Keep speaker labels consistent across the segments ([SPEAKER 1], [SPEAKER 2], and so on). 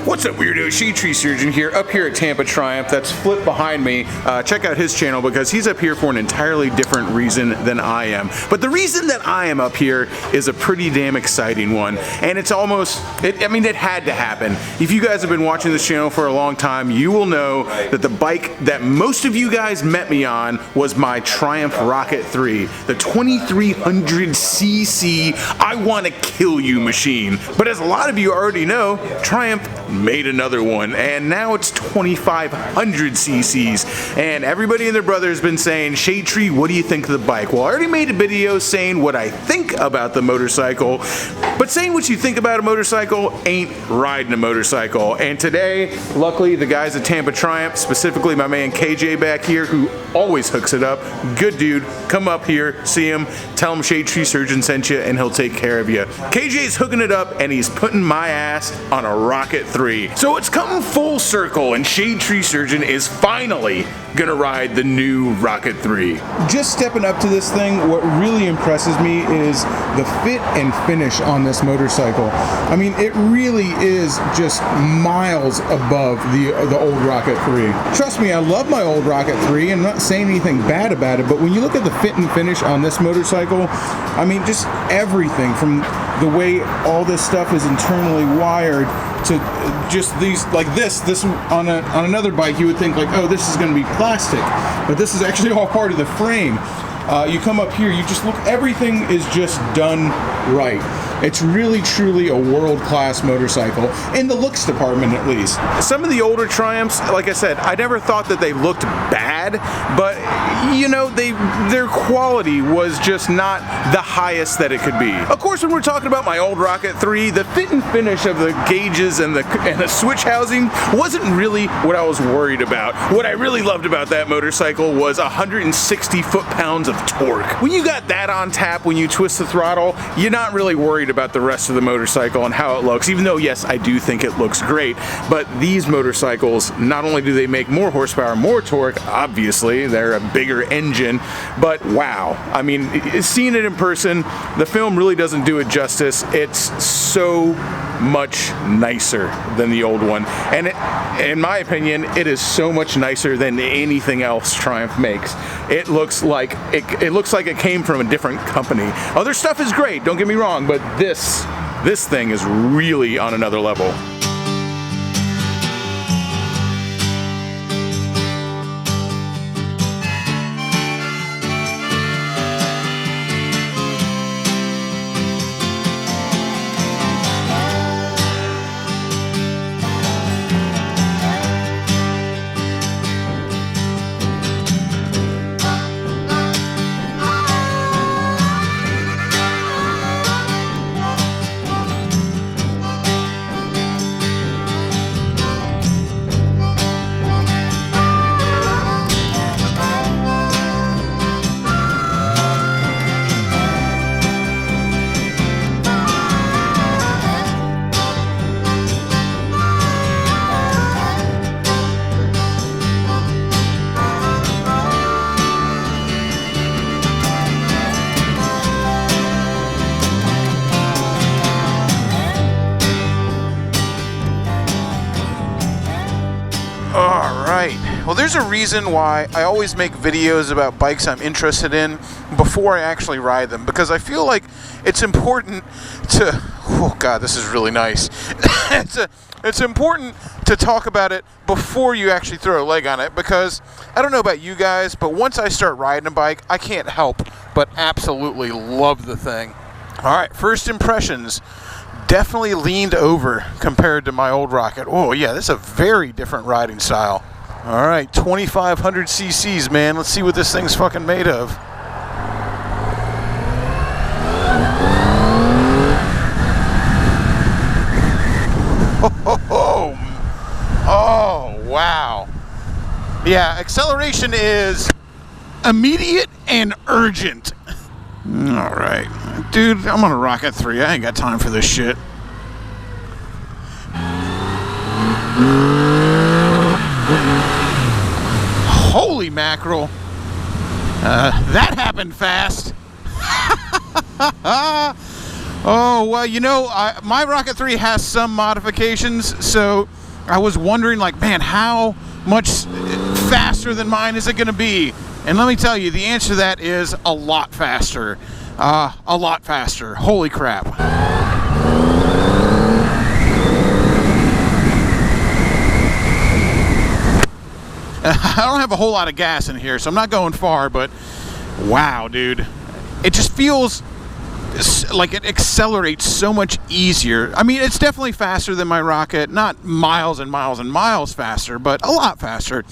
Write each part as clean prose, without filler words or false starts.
[SPEAKER 1] What's up, weirdo? Shadetree Surgeon here, up here at Tampa Triumph. That's Flip behind me. Check out his channel because he's up here for an entirely different reason than I am. But the reason that I am up here is a pretty damn exciting one, and it's almost, I mean, it had to happen. If you guys have been watching this channel for a long time, you will know that the bike that most of you guys met me on was my Triumph Rocket 3, the 2300cc I want to kill you machine. But as a lot of you already know, Triumph made another one, and now it's 2500 cc's, and everybody and their brother has been saying, Shadetree, what do you think of the bike? Well, I already made a video saying what I think about the motorcycle, but saying what you think about a motorcycle ain't riding a motorcycle. And today, luckily, the guys at Tampa Triumph, specifically my man KJ back here, who always hooks it up, good dude, come up here, see him, tell him Shadetree Surgeon sent you, and he'll take care of you. KJ's hooking it up, and he's putting my ass on a Rocket 3. So it's come full circle, and Shadetree Surgeon is finally gonna ride the new Rocket 3.
[SPEAKER 2] Just stepping up to this thing, what really impresses me is the fit and finish on this motorcycle. I mean, it really is just miles above the old Rocket 3. Trust me, I love my old Rocket 3, and I'm not saying anything bad about it, but when you look at the fit and finish on this motorcycle, I mean, just everything from the way all this stuff is internally wired to just these, like this on another bike you would think like, oh, this is going to be plastic, but this is actually all part of the frame. You come up here, you just look, everything is just done right. It's really truly a world-class motorcycle, in the looks department at least.
[SPEAKER 1] Some of the older Triumphs, like I said, I never thought that they looked bad, but you know, their quality was just not the highest that it could be. Of course, when we're talking about my old Rocket 3, the fit and finish of the gauges and the switch housing wasn't really what I was worried about. What I really loved about that motorcycle was 160 foot-pounds of torque. When you got that on tap, when you twist the throttle, you're not really worried about the rest of the motorcycle and how it looks, even though yes, I do think it looks great. But these motorcycles, not only do they make more horsepower, more torque, obviously they're a bigger engine, but wow, I mean, seeing it in person, the film really doesn't do it justice. It's so much nicer than the old one, and in my opinion, it is so much nicer than anything else Triumph makes. It looks like it came from a different company. Other stuff is great, don't get me wrong, but this thing is really on another level. Alright, well, there's a reason why I always make videos about bikes I'm interested in before I actually ride them, because I feel like it's important to, oh god, this is really nice. It's important to talk about it before you actually throw a leg on it, because I don't know about you guys, but once I start riding a bike, I can't help but absolutely love the thing. Alright, first impressions. Definitely leaned over compared to my old Rocket. Oh yeah, this is a very different riding style. Alright, 2500 cc's, man. Let's see what this thing's fucking made of. Oh, wow. Yeah, acceleration is immediate and urgent. Alright. Dude, I'm on a Rocket 3. I ain't got time for this shit. Holy mackerel. That happened fast. Oh, well, you know, my Rocket 3 has some modifications, so I was wondering, like, man, how much faster than mine is it going to be? And let me tell you, the answer to that is a lot faster. A lot faster. Holy crap. I don't have a whole lot of gas in here, so I'm not going far, but wow, dude. It just feels like it accelerates so much easier. I mean, it's definitely faster than my Rocket, not miles and miles and miles faster, but a lot faster.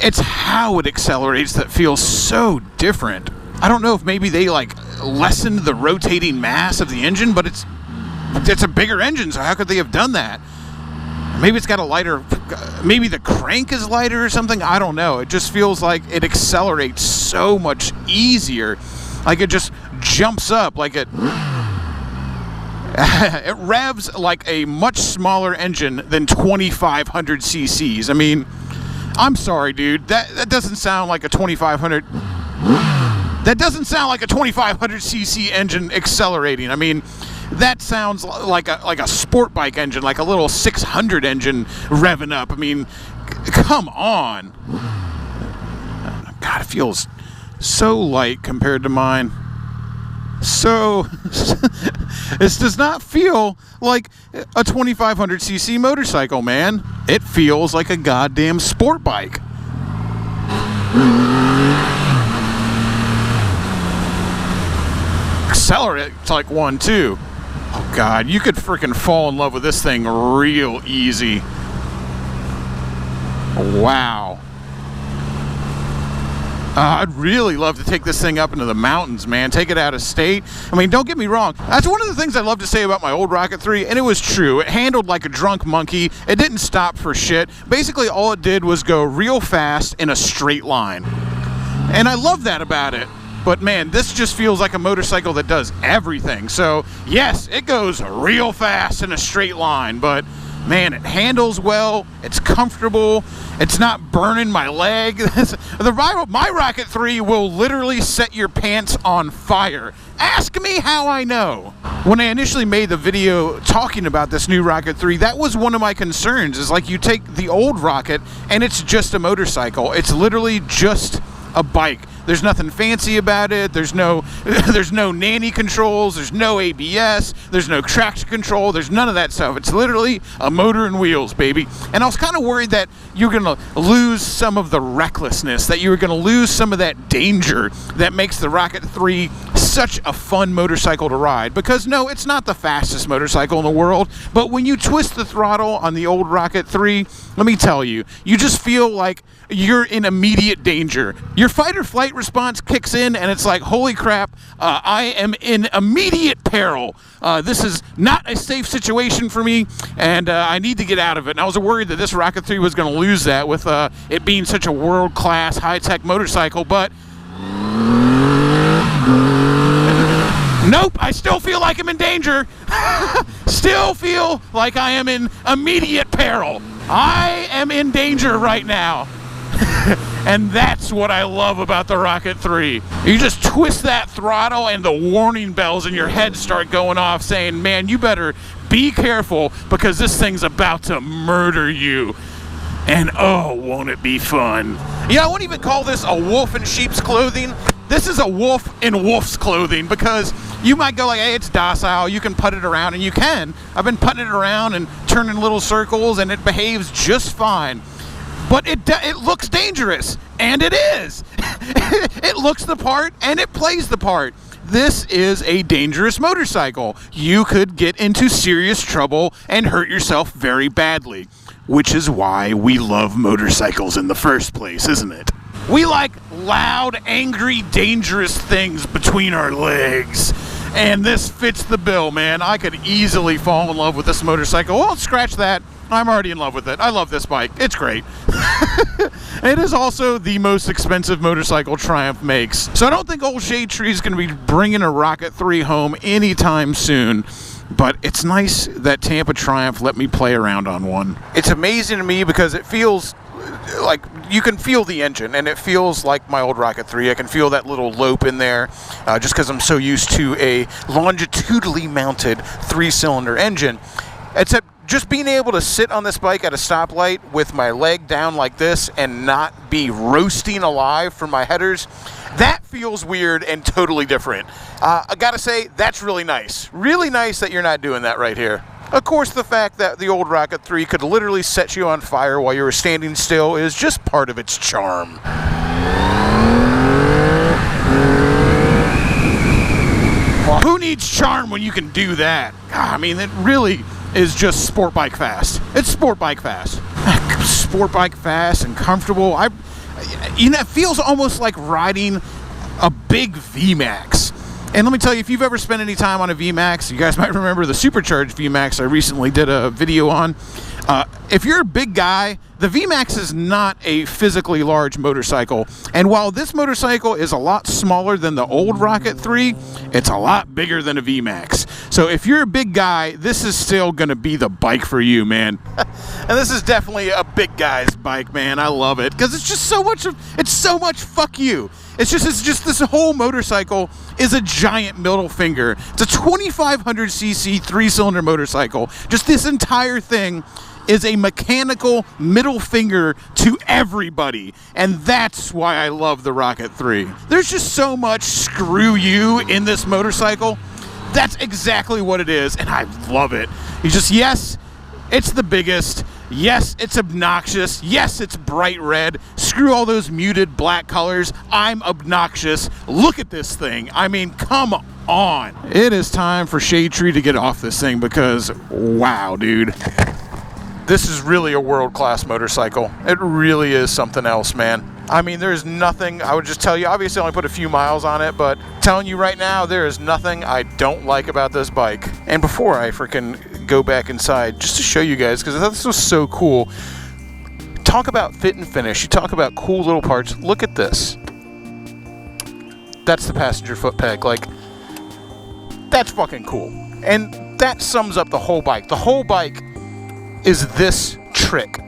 [SPEAKER 1] It's how it accelerates that feels so different. I don't know if maybe they like lessened the rotating mass of the engine, but it's a bigger engine, so how could they have done that? Maybe it's got a lighter, maybe the crank is lighter or something. I don't know. It just feels like it accelerates so much easier. Like it just jumps up, like it revs like a much smaller engine than 2,500 cc's. I mean, I'm sorry, dude. That doesn't sound like a 2,500. That doesn't sound like a 2,500 cc engine accelerating. I mean, that sounds like a sport bike engine, like a little 600 engine revving up. I mean, come on. God, it feels so light compared to mine. So, this does not feel like a 2,500 cc motorcycle, man. It feels like a goddamn sport bike. Accelerate's like one, too. Oh, God, you could freaking fall in love with this thing real easy. Wow. I'd really love to take this thing up into the mountains, man. Take it out of state. I mean, don't get me wrong. That's one of the things I love to say about my old Rocket 3, and it was true. It handled like a drunk monkey. It didn't stop for shit. Basically, all it did was go real fast in a straight line. And I love that about it. But man, this just feels like a motorcycle that does everything. So yes, it goes real fast in a straight line, but man, it handles well, it's comfortable, it's not burning my leg. My Rocket 3 will literally set your pants on fire. Ask me how I know. When I initially made the video talking about this new Rocket 3, that was one of my concerns, is like you take the old Rocket and it's just a motorcycle. It's literally just a bike. There's nothing fancy about it. There's no nanny controls. There's no ABS. There's no traction control. There's none of that stuff. It's literally a motor and wheels, baby. And I was kind of worried that you're going to lose some of the recklessness, that you were going to lose some of that danger that makes the Rocket 3 such a fun motorcycle to ride. Because no, it's not the fastest motorcycle in the world, but when you twist the throttle on the old Rocket 3, let me tell you, you just feel like you're in immediate danger. Your fight or flight response kicks in and it's like, holy crap, I am in immediate peril. This is not a safe situation for me, and I need to get out of it. And I was worried that this Rocket 3 was going to lose that with it being such a world-class, high-tech motorcycle, but nope, I still feel like I'm in danger. Still feel like I am in immediate peril. I am in danger right now. And that's what I love about the Rocket 3. You just twist that throttle and the warning bells in your head start going off saying, man, you better be careful because this thing's about to murder you. And oh, won't it be fun. Yeah, I won't even call this a wolf in sheep's clothing. This is a wolf in wolf's clothing, because you might go like, hey, it's docile, you can put it around, and you can. I've been putting it around and turning little circles, and it behaves just fine. But it looks dangerous, and it is. It looks the part, and it plays the part. This is a dangerous motorcycle. You could get into serious trouble and hurt yourself very badly, which is why we love motorcycles in the first place, isn't it? We like loud, angry, dangerous things between our legs. And this fits the bill, man. I could easily fall in love with this motorcycle. Well, scratch that. I'm already in love with it. I love this bike. It's great. It is also the most expensive motorcycle Triumph makes. So I don't think old Shade Tree is going to be bringing a Rocket 3 home anytime soon. But it's nice that Tampa Triumph let me play around on one. It's amazing to me because it feels like, you can feel the engine, and it feels like my old Rocket 3. I can feel that little lope in there, just because I'm so used to a longitudinally mounted 3-cylinder engine. Except just being able to sit on this bike at a stoplight with my leg down like this and not be roasting alive from my headers, that feels weird and totally different. I gotta say, that's really nice. Really nice that you're not doing that right here. Of course, the fact that the old Rocket 3 could literally set you on fire while you were standing still is just part of its charm. Well, who needs charm when you can do that? I mean, it really is just sport bike fast. It's sport bike fast. Sport bike fast and comfortable. You know, it feels almost like riding a big VMAX. And let me tell you, if you've ever spent any time on a VMAX, you guys might remember the supercharged VMAX I recently did a video on. If you're a big guy, the VMAX is not a physically large motorcycle. And while this motorcycle is a lot smaller than the old Rocket 3, it's a lot bigger than a VMAX. So if you're a big guy, this is still going to be the bike for you, man. And this is definitely a big guy's bike, man. I love it because it's just so much fuck you. It's just this whole motorcycle is a giant middle finger. It's a 2500cc 3-cylinder motorcycle. Just this entire thing is a mechanical middle finger to everybody. And that's why I love the Rocket 3. There's just so much screw you in this motorcycle. That's exactly what it is, and I love it. You just, yes, it's the biggest. Yes, it's obnoxious. Yes, it's bright red. Screw all those muted black colors. I'm obnoxious. Look at this thing. I mean, come on. It is time for Shadetree to get off this thing because, wow, dude. This is really a world-class motorcycle. It really is something else, man. I mean, there's nothing, I would just tell you, obviously I only put a few miles on it, but telling you right now, there is nothing I don't like about this bike. And before I freaking go back inside, just to show you guys, because I thought this was so cool, talk about fit and finish, you talk about cool little parts, look at this. That's the passenger foot peg, like, that's fucking cool. And that sums up the whole bike. The whole bike is this trick.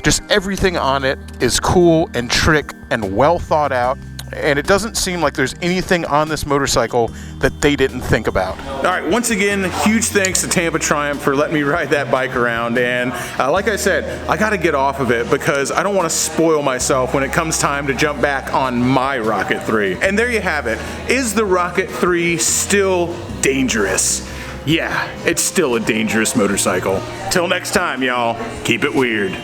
[SPEAKER 1] Just everything on it is cool and trick and well thought out, and it doesn't seem like there's anything on this motorcycle that they didn't think about. All right, once again, huge thanks to Tampa Triumph for letting me ride that bike around, and like I said, I gotta get off of it because I don't want to spoil myself when it comes time to jump back on my Rocket 3. And there you have it. Is the Rocket 3 still dangerous? Yeah, it's still a dangerous motorcycle. Till next time, y'all, keep it weird.